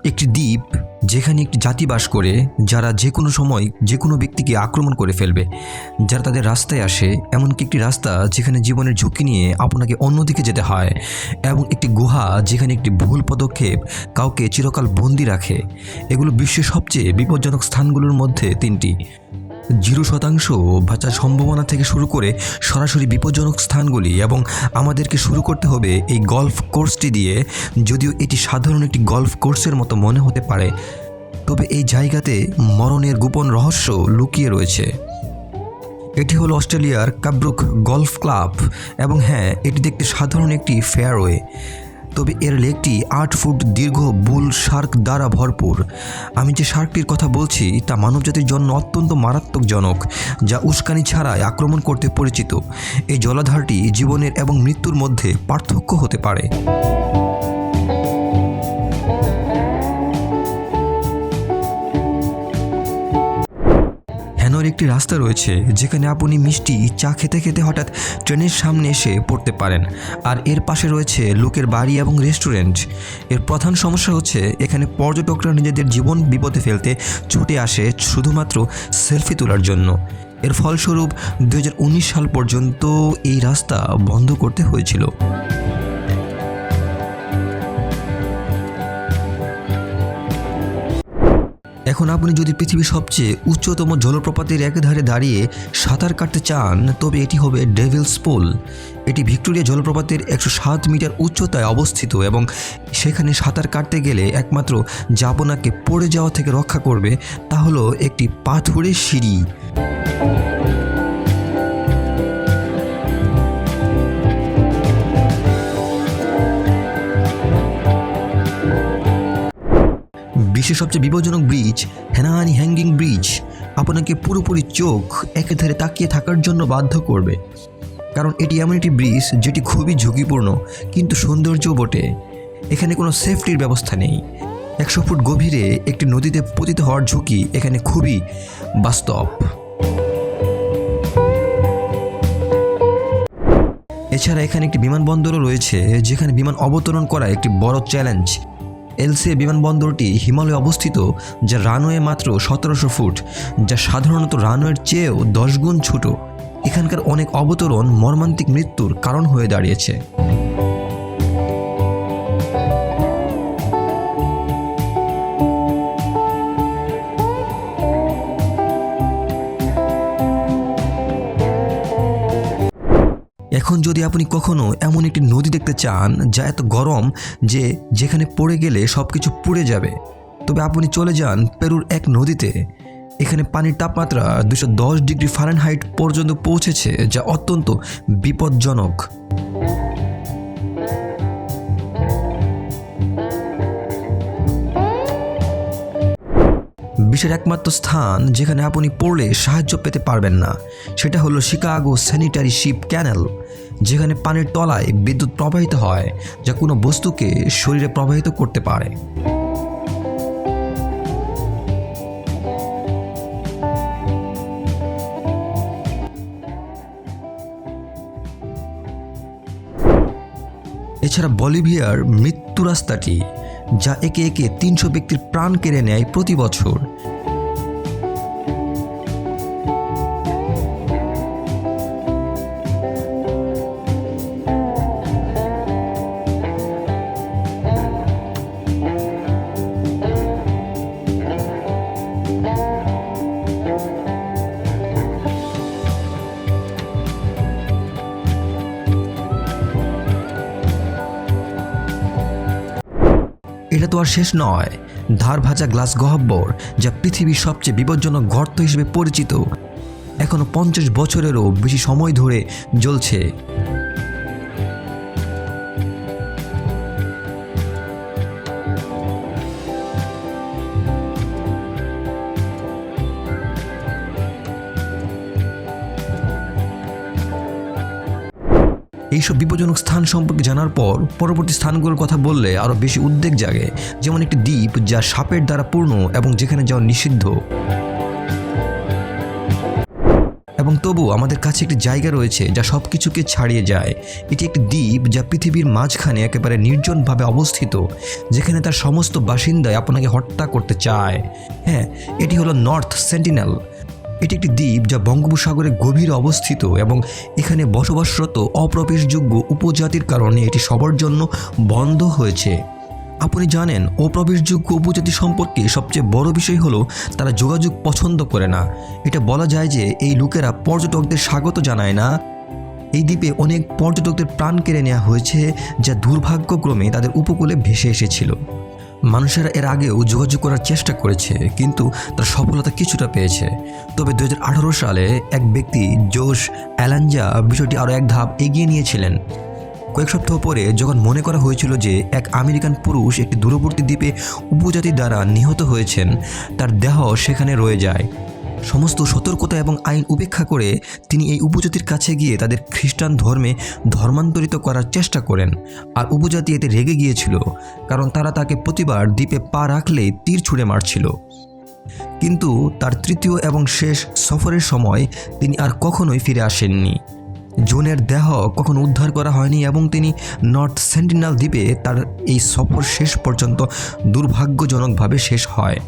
একটি দ্বীপ যেখানে একটি জাতি বাস করে যারা যে কোনো সময় যে কোনো ব্যক্তিকে আক্রমণ করে ফেলবে, যারা তাদের রাস্তায় আসে, এমনকি একটি রাস্তা যেখানে জীবনের ঝুঁকি নিয়ে আপনাকে অন্যদিকে যেতে হয়, এবং একটি গুহা যেখানে একটি ভুল পদক্ষেপ কাউকে চিরকাল বন্দি রাখে। এগুলো বিশ্বের সবচেয়ে বিপজ্জনক স্থানগুলোর মধ্যে তিনটি। 0% বাঁচার সম্ভাবনা থেকে শুরু করে সরাসরি বিপজ্জনক স্থানগুলি, এবং আমাদেরকে শুরু করতে হবে এই গল্ফ কোর্সটি দিয়ে। যদিও এটি সাধারণ একটি গল্ফ কোর্সের মতো মনে হতে পারে, তবে এই জায়গাতে মরণের গোপন রহস্য লুকিয়ে রয়েছে। এটি হলো অস্ট্রেলিয়ার কাব্রুক গল্ফ ক্লাব, এবং হ্যাঁ, এটি দেখতে সাধারণ একটি ফেয়ারওয়ে, তবে এর লেকটি 8 ফুট দীর্ঘ বুল শার্ক দ্বারা ভরপুর। আমি যে শার্কটির কথা বলছি তা মানবজাতির জন্য অত্যন্ত মারাত্মকজনক, যা উস্কানি ছাড়াই আক্রমণ করতে পরিচিত। এই জলাধারটি জীবনের এবং মৃত্যুর মধ্যে পার্থক্য হতে পারে। হ্যানোর একটি রাস্তা রয়েছে যেখানে আপনি মিষ্টি চা খেতে খেতে হঠাৎ ট্রেনের সামনে এসে পড়তে পারেন, আর এর পাশে রয়েছে লোকের বাড়ি এবং রেস্টুরেন্ট। এর প্রধান সমস্যা হচ্ছে এখানে পর্যটকরা নিজেদের জীবন বিপদে ফেলতে ছুটে আসে শুধুমাত্র সেলফি তোলার জন্য। এর ফলস্বরূপ 2019 সাল পর্যন্ত এই রাস্তা বন্ধ করতে হয়েছিল। এখন আপনি যদি পৃথিবীর সবচেয়ে উচ্চতম জলপ্রপাতের একধারে দাঁড়িয়ে সাঁতার কাটতে চান, তবে এটি হবে ডেভিলস পুল। এটি ভিক্টোরিয়া জলপ্রপাতের 107 মিটার উচ্চতায় অবস্থিত, এবং সেখানে সাঁতার কাটতে গেলে একমাত্র যা আপনাকে পড়ে যাওয়া থেকে রক্ষা করবে তা হলো একটি পাথুরে সিঁড়ি। বিশ্বের সবচেয়ে বিপজ্জনক ব্রিজ হেনানি হ্যাঙ্গিং ব্রিজ আপনাকে পুরোপুরি চোখ একেধারে তাকিয়ে থাকার জন্য বাধ্য করবে, কারণ এটি এমন একটি ব্রিজ যেটি খুবই ঝুঁকিপূর্ণ কিন্তু সৌন্দর্যও বটে। এখানে কোনো সেফটির ব্যবস্থা নেই। 100 ফুট গভীরে একটি নদীতে পতিত হওয়ার ঝুঁকি এখানে খুবই বাস্তব। এছাড়া এখানে একটি বিমানবন্দরও রয়েছে যেখানে বিমান অবতরণ করা একটি বড় চ্যালেঞ্জ। এলসিএ বিমানবন্দরটি হিমালয়ে অবস্থিত, যা রানওয়ে মাত্র 1700 ফুট, যা সাধারণত রানওয়ের চেয়েও 10 গুণ ছোট। এখানকার অনেক অবতরণ মর্মান্তিক মৃত্যুর কারণ হয়ে দাঁড়িয়েছে। এখন যদি আপনি কখনো এমন একটি নদী দেখতে চান যা এত গরম যে যেখানে পড়ে গেলে সব কিছু পুড়ে যাবে, তবে আপনি চলে যান পেরুর এক নদীতে। এখানে পানির তাপমাত্রা 210 ডিগ্রি ফারেনহাইট পর্যন্ত পৌঁছেছে, যা অত্যন্ত বিপজ্জনক। বিশ্বের একমাত্র স্থান যেখানে আপনি পড়লে সাহায্য পেতে পারবেন না সেটা হলো শিকাগো স্যানিটারি শিপ ক্যানেল, যেখানে পানির তলায় বিদ্যুৎ প্রবাহিত হয় যা কোনো বস্তুকে শরীরে প্রবাহিত করতে পারে। এছাড়া বলিভিয়ার মৃত্যু রাস্তাটি, যা একে একে 300 ব্যক্তির প্রাণ কেড়ে নেয় প্রতি বছর। এটা তো আর শেষ নয়। ধার ভাজা গ্লাস গহ্বর, যা পৃথিবীর সবচেয়ে বিপজ্জনক গর্ত হিসেবে পরিচিত, এখনো 50 বছরেরও বেশি সময় ধরে জ্বলছে। এইসব বিপজ্জনক স্থান সম্পর্কে জানার পর পরবর্তী স্থানগুলোর কথা বললে আরও বেশি উদ্বেগ জাগে, যেমন একটি দ্বীপ যা সাপের দ্বারা পূর্ণ এবং যেখানে যাওয়া নিষিদ্ধ। এবং তবু আমাদের কাছে একটি জায়গা রয়েছে যা সব কিছুকে ছাড়িয়ে যায়। এটি একটি দ্বীপ যা পৃথিবীর মাঝখানে একেবারে নির্জনভাবে অবস্থিত, যেখানে তার সমস্ত বাসিন্দাই আপনাকে হত্যা করতে চায়। হ্যাঁ, এটি হলো নর্থ সেন্টিনেল। এটি একটি দ্বীপ যা বঙ্গোপসাগরের গভীরে অবস্থিত এবং এখানে বসবাসরত অপ্রবেশযোগ্য উপজাতির কারণে এটি সবার জন্য বন্ধ হয়েছে। আপনি জানেন, অপ্রবেশযোগ্য উপজাতি সম্পর্কে সবচেয়ে বড় বিষয় হলো তারা যোগাযোগ পছন্দ করে না। এটা বলা যায় যে এই লোকেরা পর্যটকদের স্বাগত জানায় না। এই দ্বীপে অনেক পর্যটকদের প্রাণ কেড়ে নেওয়া হয়েছে, যা দুর্ভাগ্যক্রমে তাদের উপকূলে ভেসে এসেছিল। মানুষেরা এর আগেও যোগাযোগ করার চেষ্টা করেছে, কিন্তু তার সফলতা কিছুটা পেয়েছে। তবে 2018 সালে এক ব্যক্তি জোশ অ্যালাঞ্জা বিষয়টি আরও এক ধাপ এগিয়ে নিয়েছিলেন। কয়েক সপ্তাহ পরে যখন মনে করা হয়েছিল যে এক আমেরিকান পুরুষ একটি দূরবর্তী দ্বীপে উপজাতি দ্বারা নিহত হয়েছেন, তার দেহ সেখানে রয়ে যায়। সমস্ত সতর্কতা এবং আইন উপেক্ষা করে তিনি এই উপজাতির কাছে গিয়ে তাদের খ্রিস্টান ধর্মে ধর্মান্তরিত করার চেষ্টা করেন। আর উপজাতি এতে রেগে গিয়েছিল, কারণ তারা তাকে প্রতিবার দ্বীপে পা রাখলেই তীর ছুঁড়ে মারছিল। কিন্তু তার তৃতীয় এবং শেষ সফরের সময় তিনি আর কখনোই ফিরে আসেননি। জোনের দেহ কখনো উদ্ধার করা হয়নি এবং তিনি নর্থ সেন্টিনেল দ্বীপে তার এই সফর শেষ পর্যন্ত দুর্ভাগ্যজনকভাবে শেষ হয়।